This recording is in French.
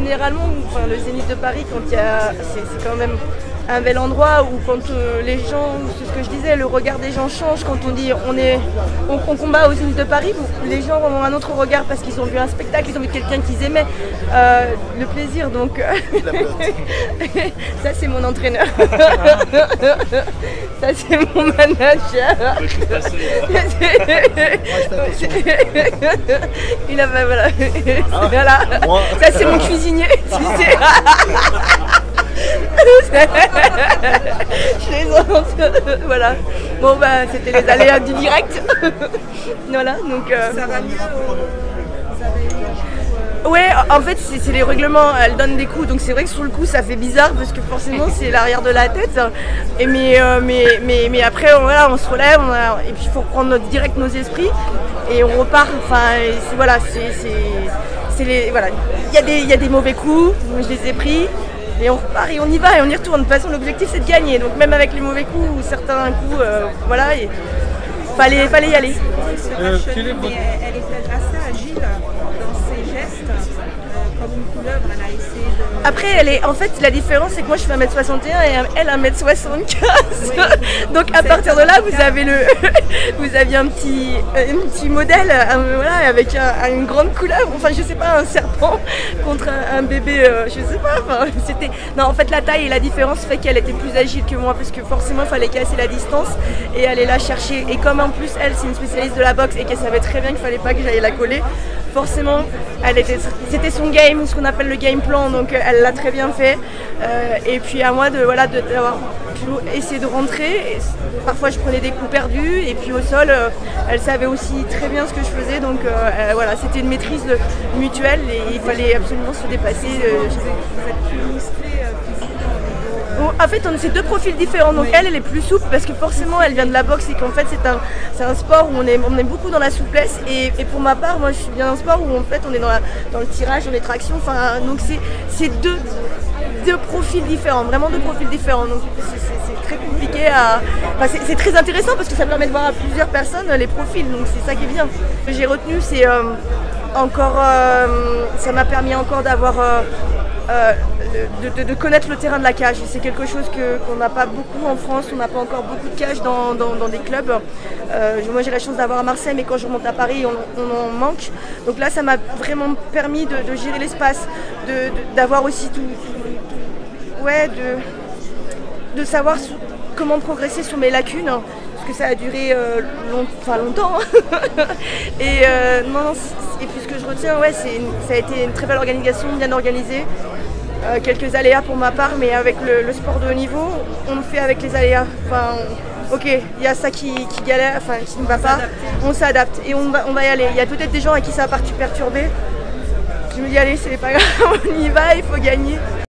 généralement, enfin, le Zénith de Paris, quand il y a, c'est quand même un bel endroit où quand les gens, c'est ce que je disais, le regard des gens change quand on dit on combat au Zénith de Paris, où les gens ont un autre regard parce qu'ils ont vu un spectacle, ils ont vu quelqu'un qu'ils aimaient, le plaisir, donc ça c'est mon entraîneur, ça c'est mon manager. Il a, voilà. Voilà. Ça c'est mon cuisinier, tu sais. Je les entends, voilà. Bon bah c'était les aléas du direct. Voilà, donc ça va mieux ouais, en fait c'est les règlements, elle donne des coups, donc c'est vrai que sur le coup ça fait bizarre parce que forcément c'est l'arrière de la tête. Et mais après voilà, on se relève, et puis il faut reprendre direct nos esprits et on repart. Enfin voilà, c'est les, voilà, il y a des mauvais coups, je les ai pris. Et on repart et on y va et on y retourne. De toute façon, l'objectif c'est de gagner. Donc même avec les mauvais coups ou certains coups, voilà, il fallait y aller. Mais elle était assez agile dans ses gestes, comme une couleuvre. Elle a essayé de... Après, en fait, la différence c'est que moi je fais 1m61 et elle 1m75. Oui. Donc à partir de là, vous aviez un petit modèle, voilà, avec une grande couleuvre. Enfin, je sais pas, un serpent contre un bébé, je sais pas. Enfin, c'était. Non, en fait, la taille et la différence fait qu'elle était plus agile que moi parce que forcément, il fallait casser la distance et aller la chercher. Et comme en plus, elle, c'est une spécialiste de la boxe et qu'elle savait très bien qu'il fallait pas que j'aille la coller. Forcément, c'était son game, ce qu'on appelle le game plan, donc elle l'a très bien fait. Et puis à moi d'avoir pu essayer de rentrer. Et parfois je prenais des coups perdus et puis au sol, elle savait aussi très bien ce que je faisais. Donc voilà, c'était une maîtrise mutuelle et il fallait absolument se dépasser. Vous êtes plus musclé physiquement. En fait, c'est deux profils différents. Donc elle est plus souple parce que forcément elle vient de la boxe et qu'en fait c'est un sport où on est beaucoup dans la souplesse. Et pour ma part, moi je suis bien dans un sport où en fait on est dans le tirage, dans les tractions. Enfin, donc c'est deux profils différents, vraiment deux profils différents. Donc c'est très compliqué à. Enfin, c'est très intéressant parce que ça permet de voir à plusieurs personnes les profils. Donc c'est ça qui est bien. Ce que j'ai retenu, c'est encore, ça m'a permis encore d'avoir. De connaître le terrain de la cage. C'est quelque chose qu'on n'a pas beaucoup en France, on n'a pas encore beaucoup de cages dans des clubs. Moi j'ai la chance d'avoir à Marseille, mais quand je remonte à Paris on en manque. Donc là ça m'a vraiment permis de gérer l'espace, d'avoir aussi ouais, de savoir comment progresser sur mes lacunes, parce que ça a duré longtemps. Et puis ce que je retiens, ouais, ça a été une très belle organisation, bien organisée. Quelques aléas pour ma part, mais avec le sport de haut niveau, on le fait avec les aléas. Enfin, ok, il y a ça qui galère, enfin qui ne va pas, on s'adapte et on va y aller. Il y a peut-être des gens à qui ça va perturber. Je me dis allez, c'est pas grave, on y va, il faut gagner.